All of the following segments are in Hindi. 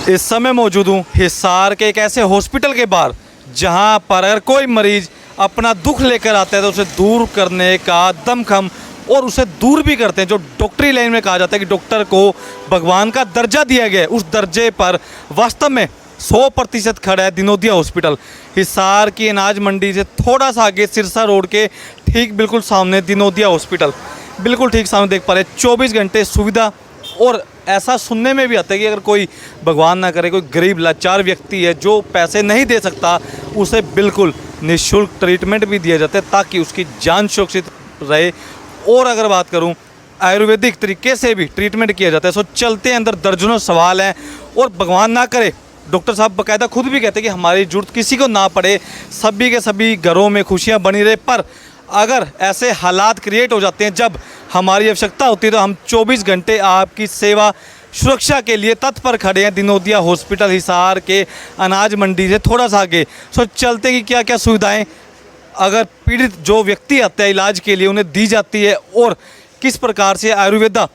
इस समय मौजूद हूँ हिसार के एक ऐसे हॉस्पिटल के बाहर जहाँ पर अगर कोई मरीज अपना दुख लेकर आता है तो उसे दूर करने का दमखम और उसे दूर भी करते हैं। जो डॉक्टरी लाइन में कहा जाता है कि डॉक्टर को भगवान का दर्जा दिया गया है, उस दर्जे पर वास्तव में 100% खड़ा है दिनोदिया हॉस्पिटल। हिसार की अनाज मंडी से थोड़ा सा आगे सिरसा रोड के ठीक बिल्कुल सामने दिनोदिया हॉस्पिटल, बिल्कुल ठीक सामने देख पा रहे हैं। 24 घंटे सुविधा। और ऐसा सुनने में भी आता है कि अगर कोई भगवान ना करे कोई गरीब लाचार व्यक्ति है जो पैसे नहीं दे सकता, उसे बिल्कुल निःशुल्क ट्रीटमेंट भी दिया जाता है ताकि उसकी जान सुरक्षित रहे। और अगर बात करूं आयुर्वेदिक तरीके से भी ट्रीटमेंट किया जाता है। सो चलते हैं अंदर, दर्जनों सवाल हैं और भगवान ना करे डॉक्टर साहब बाकायदा खुद भी कहते हैं कि हमारी जरूरत किसी को ना पड़े, सभी के सभी घरों में खुशियां बनी रहे। पर अगर ऐसे हालात क्रिएट हो जाते हैं जब हमारी आवश्यकता होती है तो हम 24 घंटे आपकी सेवा सुरक्षा के लिए तत्पर खड़े हैं दिनोदिया हॉस्पिटल हिसार के अनाज मंडी से थोड़ा सा आगे। सो चलते कि क्या क्या सुविधाएं अगर पीड़ित जो व्यक्ति आते हैं इलाज के लिए उन्हें दी जाती है और किस प्रकार से आयुर्वेदा,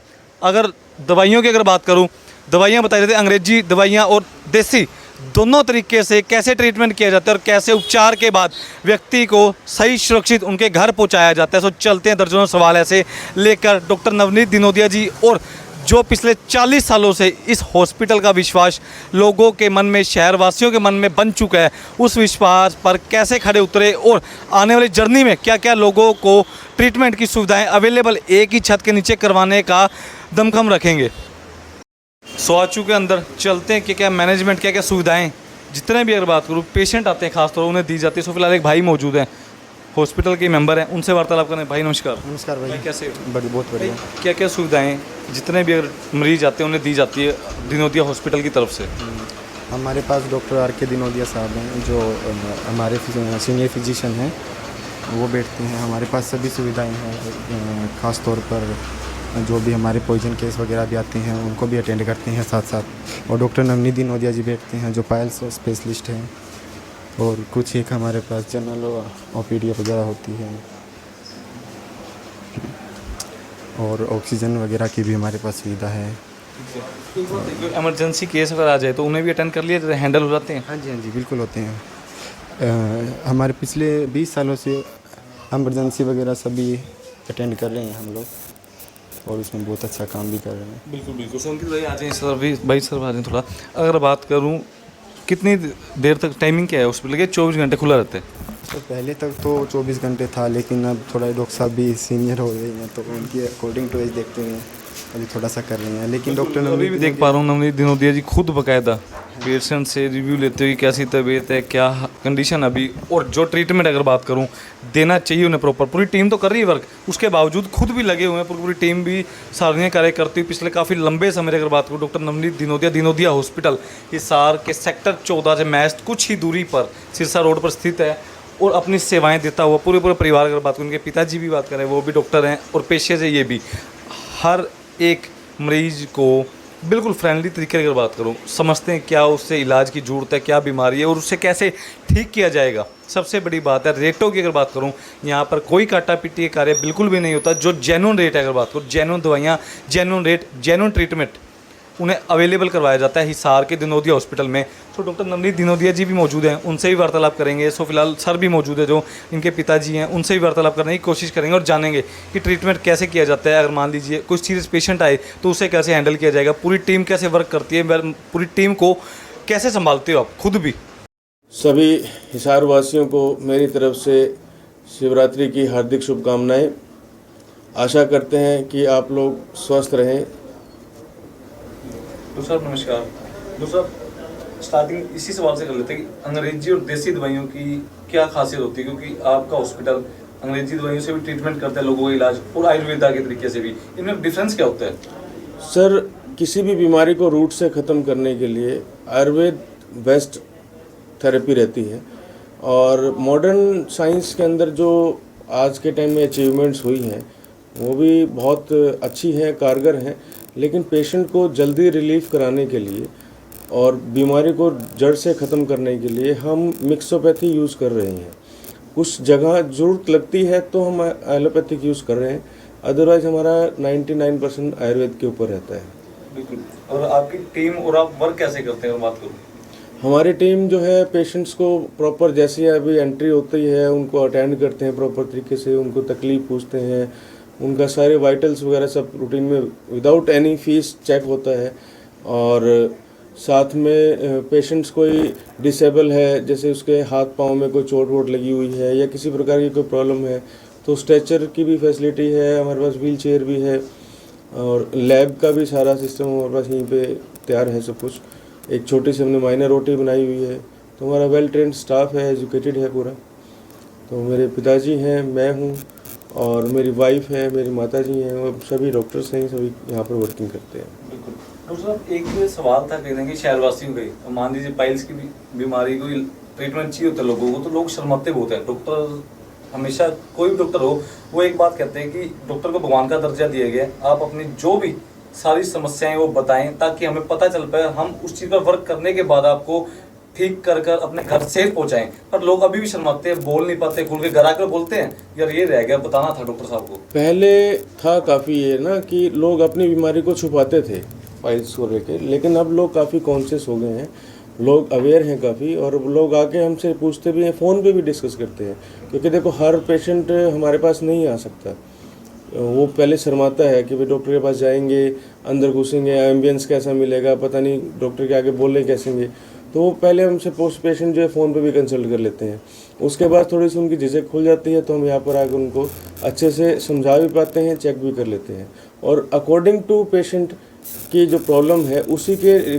अगर दवाइयों की अगर बात करूं, दवाइयां बताई जाती हैं, अंग्रेजी दवाइयां और देसी दोनों तरीके से कैसे ट्रीटमेंट किया जाता है और कैसे उपचार के बाद व्यक्ति को सही सुरक्षित उनके घर पहुंचाया जाता है। सो चलते हैं दर्जनों सवाल ऐसे लेकर डॉक्टर नवनीत दिनोदिया जी, और जो पिछले 40 सालों से इस हॉस्पिटल का विश्वास लोगों के मन में, शहरवासियों के मन में बन चुका है, उस विश्वास पर कैसे खड़े उतरे और आने वाली जर्नी में क्या क्या लोगों को ट्रीटमेंट की सुविधाएं अवेलेबल एक ही छत के नीचे करवाने का दमखम रखेंगे। स्वाचू के अंदर चलते हैं कि क्या मैनेजमेंट, क्या क्या सुविधाएं, जितने भी अगर बात करूँ पेशेंट आते हैं खासतौर उन्हें दी जाती है। सो फिलहाल एक भाई मौजूद हैं, हॉस्पिटल के मेंबर हैं, उनसे वार्तालाप करें। भाई नमस्कार। नमस्कार भाई, कैसे? बहुत बढ़िया। क्या क्या सुविधाएं जितने भी अगर मरीज आते हैं उन्हें दी जाती है दिनोदिया हॉस्पिटल की तरफ से? हमारे पास डॉक्टर आर के दिनोदिया साहब हैं जो हमारे सीनियर फिजिशियन हैं, वो बैठते हैं। हमारे पास सभी सुविधाएं हैं, ख़ास तौर पर जो भी हमारे पॉइजन केस वगैरह भी आते हैं उनको भी अटेंड करते हैं साथ साथ। और डॉक्टर नवनीत दिनोदिया जी बैठते हैं जो पाइल्स स्पेशलिस्ट हैं। और कुछ एक हमारे पास जनरल ओपीडी वगैरह होती है और ऑक्सीजन वगैरह की भी हमारे पास सुविधा है। इमरजेंसी केस अगर आ जाए तो उन्हें भी अटेंड कर लिए हैंडल हो जाते हैं? हाँ जी बिल्कुल होते हैं। हमारे पिछले 20 सालों से इमरजेंसी वगैरह सभी अटेंड कर रहे हैं हम लोग और उसमें बहुत अच्छा काम भी कर रहे हैं। बिल्कुल बिल्कुल। सो अंकित भाई आ जाए सर, भी भाई सर आ जाए थोड़ा। अगर बात करूँ कितनी देर तक टाइमिंग क्या है हॉस्पिटल के? 24 घंटे खुला रहता है? तो पहले तक तो 24 घंटे था, लेकिन अब थोड़ा डॉक्टर साहब भी सीनियर हो गए हैं तो उनकी अकॉर्डिंग टू एज देखते हैं, अभी थोड़ा सा कर रहे हैं। लेकिन डॉक्टर अभी भी देख पा रहा हूँ नवनीत दिनोदिया जी खुद बाकायदा पेशेंट से रिव्यू लेते हुए कैसी तबीयत है, क्या कंडीशन अभी, और जो ट्रीटमेंट अगर बात करूँ देना चाहिए उन्हें प्रॉपर। पूरी टीम तो कर रही है वर्क, उसके बावजूद खुद भी लगे हुए हैं, पूरी टीम भी सराहनीय कार्य करती हुई पिछले काफ़ी लंबे समय अगर बात करूँ। डॉक्टर नवनीत दिनोदिया हॉस्पिटल हिसार के सेक्टर 14 से महज कुछ ही दूरी पर सिरसा रोड पर स्थित है और अपनी सेवाएं देता हुआ पूरे परिवार अगर बात करूँ, उनके पिताजी भी बात करें वो भी डॉक्टर हैं और पेशे से ये भी हर एक मरीज को बिल्कुल फ्रेंडली तरीके की अगर बात करूँ समझते हैं क्या उससे इलाज की ज़रूरत है, क्या बीमारी है और उससे कैसे ठीक किया जाएगा। सबसे बड़ी बात है रेटों की अगर बात करूँ, यहाँ पर कोई काटा पीटी का कार्य बिल्कुल भी नहीं होता। जो जेन्युइन रेट है अगर बात करूँ, जेन्युइन दवाइयाँ, जेन्युइन रेट, जेन्युइन ट्रीटमेंट उन्हें अवेलेबल करवाया जाता है हिसार के दिनोदिया हॉस्पिटल में। तो डॉक्टर नवनीत दिनोदिया जी भी मौजूद हैं, उनसे भी वार्तालाप करेंगे। सो फिलहाल सर भी मौजूद है जो इनके पिताजी हैं, उनसे भी वार्तालाप करने की कोशिश करेंगे और जानेंगे कि ट्रीटमेंट कैसे किया जाता है। अगर मान लीजिए कुछ सीरियस पेशेंट आए तो उसे कैसे हैंडल किया जाएगा, पूरी टीम कैसे वर्क करती है, पूरी टीम को कैसे संभालते हो आप खुद भी? सभी हिसार वासियों को मेरी तरफ से शिवरात्रि की हार्दिक शुभकामनाएं। आशा करते हैं कि आप लोग स्वस्थ रहें। दूसरा नमस्कार। दूसरा स्टार्टिंग इसी सवाल से कर लेते हैं कि अंग्रेजी और देसी दवाइयों की क्या खासियत होती है, क्योंकि आपका हॉस्पिटल अंग्रेजी दवाइयों से भी ट्रीटमेंट करता है लोगों का इलाज और आयुर्वेदा के तरीके से भी, इनमें डिफरेंस क्या होता है? सर, किसी भी बीमारी को रूट से ख़त्म करने के लिए आयुर्वेद बेस्ट थेरेपी रहती है और मॉडर्न साइंस के अंदर जो आज के टाइम में अचीवमेंट्स हुई हैं वो भी बहुत अच्छी हैं, कारगर हैं। लेकिन पेशेंट को जल्दी रिलीफ कराने के लिए और बीमारी को जड़ से ख़त्म करने के लिए हम मिक्सोपैथी यूज़ कर रहे हैं। कुछ जगह ज़रूरत लगती है तो हम एलोपैथिक यूज़ कर रहे हैं, अदरवाइज़ हमारा 99% आयुर्वेद के ऊपर रहता है। बिल्कुल। और आपकी टीम और आप वर्क कैसे करते हैं, बात करूँ? हमारी टीम जो है पेशेंट्स को प्रॉपर जैसे अभी एंट्री होती है उनको अटेंड करते हैं प्रॉपर तरीके से, उनको तकलीफ पूछते हैं, उनका सारे वाइटल्स वगैरह सब रूटीन में विदाउट एनी फीस चेक होता है। और साथ में पेशेंट्स कोई डिसेबल है, जैसे उसके हाथ पाँव में कोई चोट वोट लगी हुई है या किसी प्रकार की कोई प्रॉब्लम है तो स्ट्रेचर की भी फैसिलिटी है हमारे पास, व्हील चेयर भी है और लैब का भी सारा सिस्टम हमारे पास यहीं पे तैयार है सब कुछ। एक छोटी सी हमने माइनर ओटी बनाई हुई है, तो हमारा वेल ट्रेंड स्टाफ है, एजुकेटेड है पूरा। तो मेरे पिताजी हैं, मैं हूँ और मेरी वाइफ है, मेरी माताजी हैं, और सभी डॉक्टर्स हैं, सभी यहाँ पर वर्किंग करते हैं। बिल्कुल। डॉक्टर साहब, एक सवाल था कहने की शहरवासियों का, मान लीजिए पाइल्स की बीमारी कोई ट्रीटमेंट चाहिए होता है लोगों को, तो लोग शर्माते बहुत हैं। डॉक्टर हमेशा, कोई भी डॉक्टर हो, वो एक बात कहते हैं कि डॉक्टर को भगवान का दर्जा दिया गया है, आप अपनी जो भी सारी समस्याएं वो बताएं ताकि हमें पता चल पाए, हम उस चीज़ पर वर्क करने के बाद आपको ठीक कर कर अपने घर से पहुंचाएं। पर लोग अभी भी शर्माते हैं, बोल नहीं पाते, खुल के घर आकर बोलते हैं यार ये रह गया, बताना था डॉक्टर साहब को। पहले था काफ़ी ये ना कि लोग अपनी बीमारी को छुपाते थे पाइल्स को लेकर, लेकिन अब लोग काफ़ी कॉन्शियस हो गए हैं, लोग अवेयर हैं काफ़ी, और लोग आके हमसे पूछते भी हैं, फ़ोन पे भी डिस्कस करते हैं। क्योंकि देखो हर पेशेंट हमारे पास नहीं आ सकता, वो पहले शर्माता है कि भाई डॉक्टर के पास जाएंगे, अंदर घुसेंगे, एम्बियंस कैसा मिलेगा, पता नहीं डॉक्टर के आगे बोलने कैसेंगे, तो वो पहले हमसे पोस्ट पेशेंट जो है फ़ोन पे भी कंसल्ट कर लेते हैं। उसके बाद थोड़ी सी उनकी झिझक खुल जाती है, तो हम यहाँ पर आकर उनको अच्छे से समझा भी पाते हैं, चेक भी कर लेते हैं, और अकॉर्डिंग टू पेशेंट की जो प्रॉब्लम है उसी के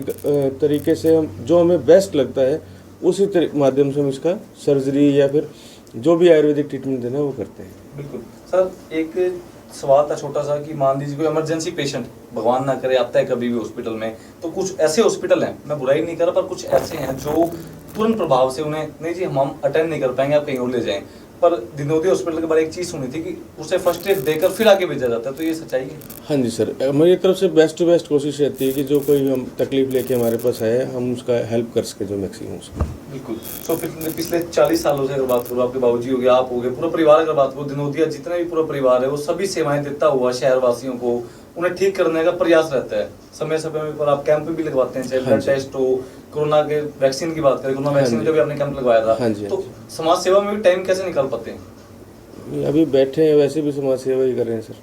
तरीके से हम, जो हमें बेस्ट लगता है उसी माध्यम से हम इसका सर्जरी या फिर जो भी आयुर्वेदिक ट्रीटमेंट देना है वो करते हैं। बिल्कुल सर, एक सवाल था छोटा सा कि मान लीजिए कोई इमरजेंसी पेशेंट भगवान ना करे आता है कभी भी हॉस्पिटल में, तो कुछ ऐसे हॉस्पिटल हैं, मैं बुराई नहीं कर रहा, पर कुछ ऐसे हैं जो तुरंत प्रभाव से उन्हें नहीं जी हम अटेंड नहीं कर पाएंगे, आप कहीं और ले जाएं। पर दिनोदी हॉस्पिटल के बारे में एक चीज़ सुनी थी कि उसे फर्स्ट एड देकर फिर आगे भेजा जाता है, तो ये सच्चाई है? हाँ जी सर, मेरी तरफ से बेस्ट टू बेस्ट कोशिश रहती है कि जो कोई हम तकलीफ लेके हमारे पास आए, हम उसका हेल्प कर सके जो मैक्सिमम उसको। बिल्कुल। तो पिछले 40 सालों से अगर बात करूँ, आपके बाबूजी हो गए, आप हो गए, पूरा परिवार अगर बात करूँ, दिनोदिया जितना भी पूरा परिवार है वो सभी सेवाएं देता हुआ शहरवासियों को उन्हें ठीक करने का प्रयास रहता है। समय समय पर आप कैंप भी लगवाते हैं, चाहे ब्लड टेस्ट हो, कोरोना के वैक्सीन की बात करें, कोरोना वैक्सीन में जब आपने कैंप लगवाया था, तो समाज सेवा में भी टाइम कैसे निकाल पाते हैं? अभी बैठे हैं, वैसे भी समाज सेवा ही कर रहे हैं सर।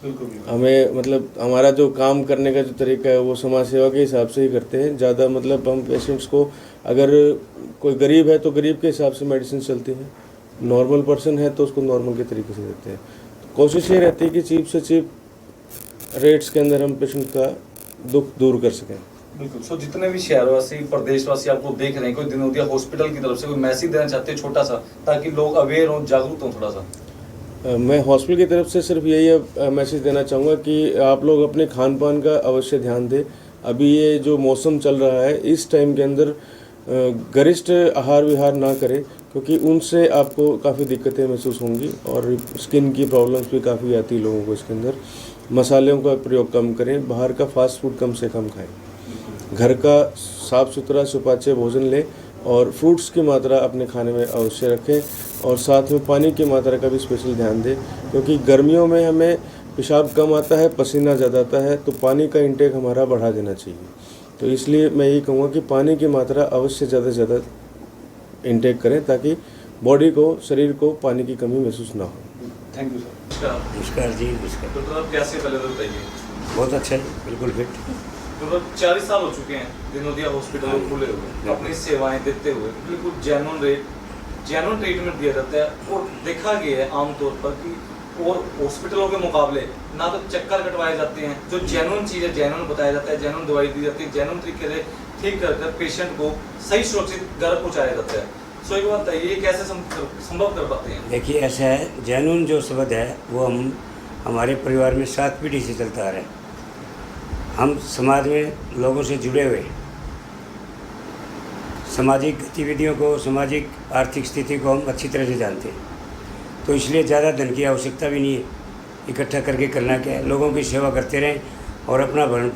बिल्कुल। हमें मतलब हमारा जो काम करने का जो तरीका है वो समाज सेवा के हिसाब से ही करते हैं ज़्यादा। मतलब हम पेशेंट्स को, अगर कोई गरीब है तो गरीब के हिसाब से मेडिसिन चलती है, नॉर्मल पर्सन है तो उसको नॉर्मल के तरीके से देते हैं। तो कोशिश ये रहती है कि चीप से चीप रेट्स के अंदर हम पेशेंट का दुख दूर कर सकें। बिल्कुल। सो जितने भी शहरवासी, प्रदेशवासी आपको देख रहे हैं, कोई दिनोदिया हॉस्पिटल की तरफ से कोई मैसेज देना चाहते हैं छोटा सा, ताकि लोग अवेयर हों, जागरूक हों थोड़ा सा? मैं हॉस्पिटल की तरफ से सिर्फ यही मैसेज देना चाहूँगा कि आप लोग अपने खान पान का अवश्य ध्यान दें। अभी ये जो मौसम चल रहा है इस टाइम के अंदर गरिष्ठ आहार विहार ना करें, क्योंकि उनसे आपको काफ़ी दिक्कतें महसूस होंगी और स्किन की प्रॉब्लम्स भी काफ़ी आती है लोगों को इसके अंदर। मसालों का प्रयोग कम करें, बाहर का फास्ट फूड कम से कम खाएं, घर का साफ़ सुथरा सुपाच्य भोजन लें और फ्रूट्स की मात्रा अपने खाने में अवश्य रखें, और साथ में पानी की मात्रा का भी स्पेशल ध्यान दें, क्योंकि गर्मियों में हमें पेशाब कम आता है, पसीना ज़्यादा आता है, तो पानी का इंटेक हमारा बढ़ा देना चाहिए। तो इसलिए मैं यही कहूँगा कि पानी की मात्रा अवश्य ज़्यादा से ज़्यादा इंटेक करें ताकि बॉडी को, शरीर को पानी की कमी महसूस ना हो। Thank you sir. नमस्कार जी। नमस्कार। डॉक्टर आप कैसे, पहले तो बताइए? बहुत अच्छा, बिल्कुल फिट। तो 40 साल हो चुके हैं दिनोदिया हॉस्पिटल खुले हुए, अपनी सेवाएं देते हुए, बिल्कुल जेन्युइन रेट, जेन्युइन ट्रीटमेंट दिया जाता है। और देखा गया है आमतौर पर कि और हॉस्पिटलों के मुकाबले ना तो चक्कर कटवाए जाते हैं, जो जेन्युइन चीज़ है जेन्युइन बताया जाता है, जेन्युइन दवाई दी जाती है, जेन्युइन तरीके से ठीक कर पेशेंट को सही सुरक्षित घर पहुँचाया जाता है। सो एक बात है, ये कैसे संभव कर पाते हैं? देखिए ऐसा है, जेन्युइन जो शब्द है वो हम हमारे परिवार में 7 पीढ़ी से चलता आ रहा है। हम समाज में लोगों से जुड़े हुए, सामाजिक गतिविधियों को, सामाजिक आर्थिक स्थिति को हम अच्छी तरह से जानते हैं, तो इसलिए ज़्यादा धन की आवश्यकता भी नहीं है। इकट्ठा करके करना क्या है, लोगों की सेवा करते रहें और अपना पालन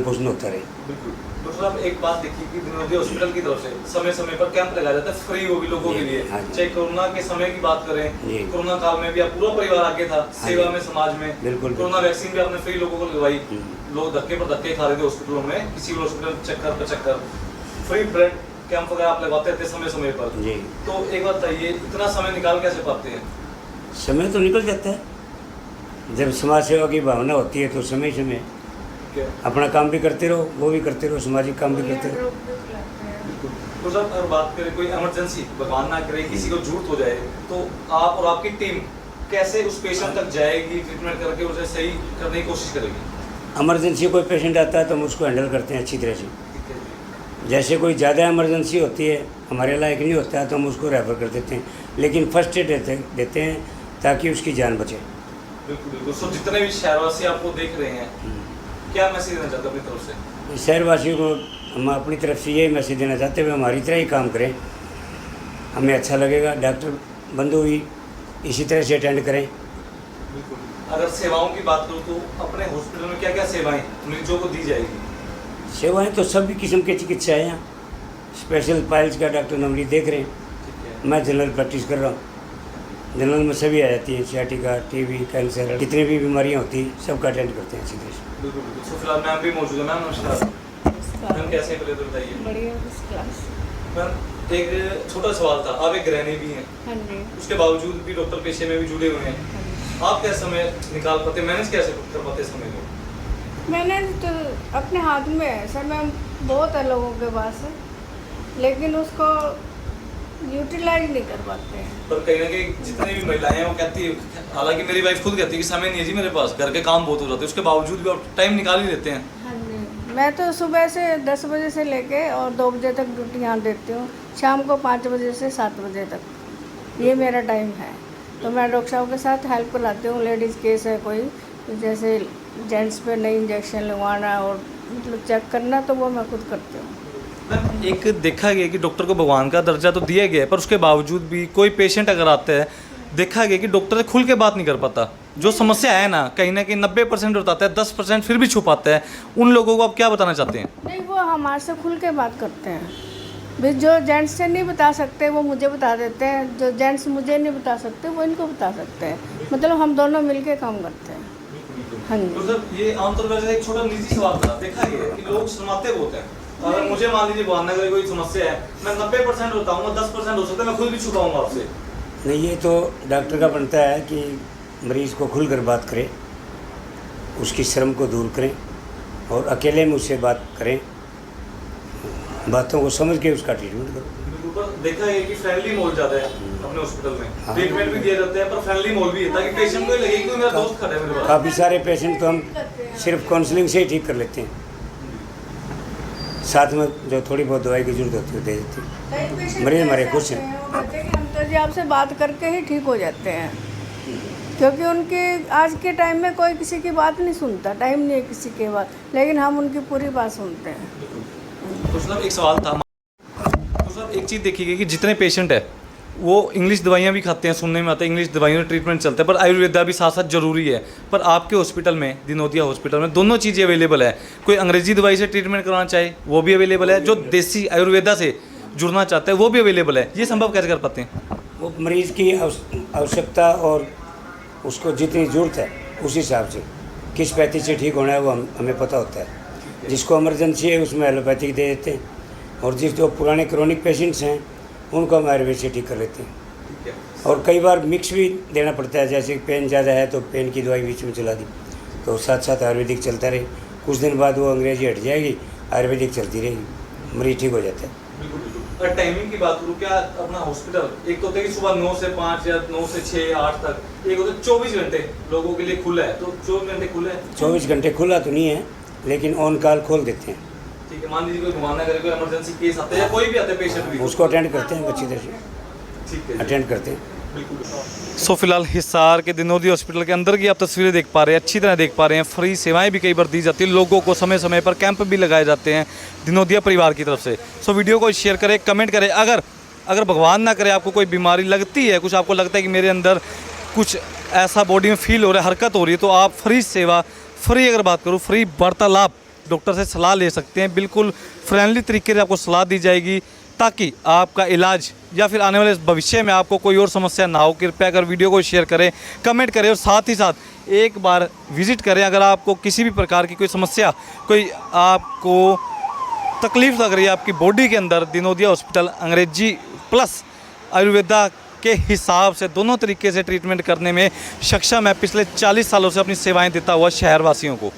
पोषण होता रहे। बिल्कुल। डॉक्टर साहब एक बात देखिए कि दिनोदिया हॉस्पिटल की तरफ से समय समय पर कैंप लगाया जाता है, फ्री वो भी लोगों के लिए। चाहे कोरोना के समय की बात करें, कोरोना काल में भी आप पूरा परिवार आगे था सेवा में, समाज में। बिल्कुल। कोरोना वैक्सीन भी आपने फ्री लोगों को लगवाई, लोग धक्के पर धक्के खा रहे थे हॉस्पिटलों में, किसी भी हॉस्पिटल चक्कर पे चक्कर, फ्री ब्लड कैंप वगैरह आप लगवाते थे समय समय पर। जी। तो एक बात बताइए, इतना समय निकाल कैसे पाते हैं? समय तो निकल जाता है, जब समाज सेवा की भावना होती है तो समय समय क्या? अपना काम भी करते रहो, वो भी करते रहो, सामाजिक काम भी करते रहो। तो सर अगर बात करें कोई इमरजेंसी, भगवान ना करे किसी को जरूरत हो जाए, तो आप और आपकी टीम कैसे उस पेशेंट तक जाएगी, ट्रीटमेंट करके उसे सही करने की कोशिश करेगी? इमरजेंसी कोई पेशेंट आता है तो हम उसको हैंडल करते हैं अच्छी तरह से। ठीक है जी। जैसे कोई ज़्यादा इमरजेंसी होती है, हमारे लायक नहीं होता है, तो हम उसको रेफ़र कर देते हैं, लेकिन फर्स्ट एड देते हैं ताकि उसकी जान बचे। बिल्कुल बिल्कुल। सो जितने भी शहरवासी आपको देख रहे हैं, क्या मैसेज देना चाहते हैं अपनी तरफ से? शहरवासियों को हम अपनी तरफ से यही मैसेज देना चाहते हैं, हमारी तरह ही काम करें, हमें अच्छा लगेगा। डॉक्टर बंधु भी इसी तरह से अटेंड करें। बिल्कुल। अगर सेवाओं की बात करूँ तो अपने हॉस्पिटल में क्या क्या सेवाएं मरीजों को दी जाएगी? सेवाएं तो सभी किस्म की चिकित्सा है यहाँ। स्पेशल पाइल्स का डॉक्टर नमरी देख रहे हैं, ठीक है। मैं जनरल प्रैक्टिस कर रहा हूँ। जनरल में सभी आ जाती है, सियाटिका, टीबी, कैंसर, कितनी भी बीमारियाँ होती हैं सबका अटेंड करते हैं अच्छी तरह से। बिल्कुल बिल्कुल। सो फिलहाल मैम भी मौजूद है। मैम नमस्कार। मैम कैसे हैं पहले तो बताइए। बढ़िया, फर्स्ट क्लास। मैम एक छोटा सवाल था, आप एक गृहिणी भी हैं, हाँ जी। उसके बावजूद भी डॉक्टर पेशे में भी जुड़े हुए हैं, हाँ जी। आप कैसे समय निकाल पाते, मैनेज कैसे कर पाते समय को? मैंने तो अपने हाथ में है, समय बहुत है लोगों के पास, लेकिन उसको यूटिलाइज नहीं कर पाते हैं। पर कहीं ना कहीं जितनी भी महिलाएं हैं वो कहती है, हालांकि मेरी वाइफ खुद कहती है कि समय नहीं है जी मेरे पास, घर के काम बहुत हो जाते हैं, उसके बावजूद भी आप टाइम निकाल ही लेते हैं। हाँ जी। मैं तो सुबह से 10 बजे से लेके और 2 बजे तक ड्यूटी यहाँ देती हूँ, शाम को 5 बजे से 7 बजे तक, ये मेरा टाइम है। तो मैं डॉक्टर साहब के साथ हेल्प कराती हूँ। लेडीज़ केस है कोई, जैसे जेंट्स पे नई इंजेक्शन लगवाना और मतलब चेक करना, तो वो मैं खुद करती हूँ। मैम एक देखा गया कि डॉक्टर को भगवान का दर्जा तो दिया गया है, पर उसके बावजूद भी कोई पेशेंट अगर आता है, देखा गया कि डॉक्टर से खुल के बात नहीं कर पाता। जो समस्या है ना कहीं 90% बताता है, 10% फिर भी छुपाता है। उन लोगों को आप क्या बताना चाहते हैं? नहीं, वो हमारे से खुल के बात करते हैं। भी जो जेंट्स से नहीं बता सकते वो मुझे बता देते हैं, जो जेंट्स मुझे नहीं बता सकते वो इनको बता सकते हैं। मतलब हम दोनों मिलके काम करते हैं। हाँ जी। तो सर ये आमतौर पर एक छोटा निजी सवाल था, देखा गया है कि लोग शर्माते बहुत हैं। अगर मुझे मान लीजिए भगवान ना करे कोई समस्या है, मैं 90% बताऊंगा, 10% हो सकता है मैं खुद भी छुपाऊंगा आपसे। नहीं, ये तो डॉक्टर का बनता है कि मरीज़ को खुलकर बात करें, उसकी शर्म को दूर करें और अकेले में उससे बात करें, बातों को समझ के उसका ट्रीटमेंट करो। बिल्कुल। पर देखा है कि फ्रेंडली मोल ज़्यादा है अपने हॉस्पिटल में, हाँ। ट्रीटमेंट भी दिया जाता है, पर फ्रेंडली मोल भी है ताकि पेशेंट को ये लगे कि कोई मेरा दोस्त खड़ा है मेरे पास। काफ़ी सारे पेशेंट तो हम सिर्फ काउंसलिंग से ही ठीक कर लेते हैं, साथ में जो थोड़ी बहुत दवाई की जरूरत होती है दे देते हैं। मरीज हमारे खुश हैं। वो कहते हैं कि हम तो जी आपसे बात करके ही ठीक हो जाते हैं, क्योंकि उनके आज के टाइम में कोई किसी की बात नहीं सुनता, टाइम नहीं है किसी की बात, लेकिन हम उनकी पूरी बात सुनते हैं। तो सर एक सवाल था, तो सर एक चीज़ देखी गई कि जितने पेशेंट है वो इंग्लिश दवाइयाँ भी खाते हैं, सुनने में आता है इंग्लिश दवाइयों में ट्रीटमेंट चलता है, पर आयुर्वेदा भी साथ साथ जरूरी है। पर आपके हॉस्पिटल में, दिनोदिया हॉस्पिटल में दोनों चीज़ें अवेलेबल है। कोई अंग्रेजी दवाई से ट्रीटमेंट कराना चाहे वो भी अवेलेबल है, जो देसी आयुर्वेदा से जुड़ना चाहता है वो भी अवेलेबल है। ये संभव कैसे कर पाते हैं? वो मरीज़ की आवश्यकता और उसको जितनी ज़रूरत है उस हिसाब से किस पैथी से ठीक होना है वो हमें पता होता है। जिसको इमरजेंसी है उसमें एलोपैथिक दे देते हैं, और जो पुराने क्रोनिक पेशेंट्स हैं उनको हम आयुर्वेद से ठीक कर लेते हैं। और कई बार मिक्स भी देना पड़ता है, जैसे पेन ज़्यादा है तो पेन की दवाई बीच में चला दी, तो साथ साथ आयुर्वेदिक चलता रहे, कुछ दिन बाद वो अंग्रेजी हट जाएगी, आयुर्वेदिक चलती रहेगी, मरीज ठीक हो जाता है। बिल्कुल बिल्कुल। अगर टाइमिंग की बात करूँ, क्या अपना हॉस्पिटल एक तो होता है कि सुबह 9 से 5 या 9 से 6 या 8 तक, एक होता है 24 घंटे लोगों के लिए खुला है, तो 24 घंटे खुला है? 24 घंटे खुला तो नहीं है, लेकिन ऑन कॉल खोल देते हैं। ठीक है। मान लीजिए कोई भगवान ना करे कोई इमरजेंसी केस आता है या कोई भी आता है पेशेंट भी, उसको अटेंड करते हैं अच्छी तरह से, ठीक है, अटेंड करते हैं। बिल्कुल। सो फिलहाल हिसार के दिनोदिया हॉस्पिटल के अंदर की आप तस्वीरें देख पा रहे हैं, अच्छी तरह देख पा रहे हैं। फ्री सेवाएं भी कई बार दी जाती है, लोगों को समय समय पर कैंप भी लगाए जाते हैं दिनोदिया परिवार की तरफ से। सो वीडियो को शेयर करें, कमेंट करें। अगर भगवान ना करे आपको कोई बीमारी लगती है, कुछ आपको लगता है कि मेरे अंदर कुछ ऐसा बॉडी में फील हो रहा है, हरकत हो रही है, तो आप फ्री सेवा, फ्री अगर बात करूँ फ्री वार्तालाप डॉक्टर से सलाह ले सकते हैं। बिल्कुल फ्रेंडली तरीके से आपको सलाह दी जाएगी ताकि आपका इलाज या फिर आने वाले भविष्य में आपको कोई और समस्या ना हो। कृपया कर वीडियो को शेयर करें, कमेंट करें और साथ ही साथ एक बार विज़िट करें। अगर आपको किसी भी प्रकार की कोई समस्या, कोई आपको तकलीफ़ लग रही है आपकी बॉडी के अंदर, दिनोदिया हॉस्पिटल अंग्रेजी प्लस आयुर्वेदा के हिसाब से दोनों तरीके से ट्रीटमेंट करने में सक्षम है। पिछले 40 सालों से अपनी सेवाएं देता हुआ शहरवासियों को।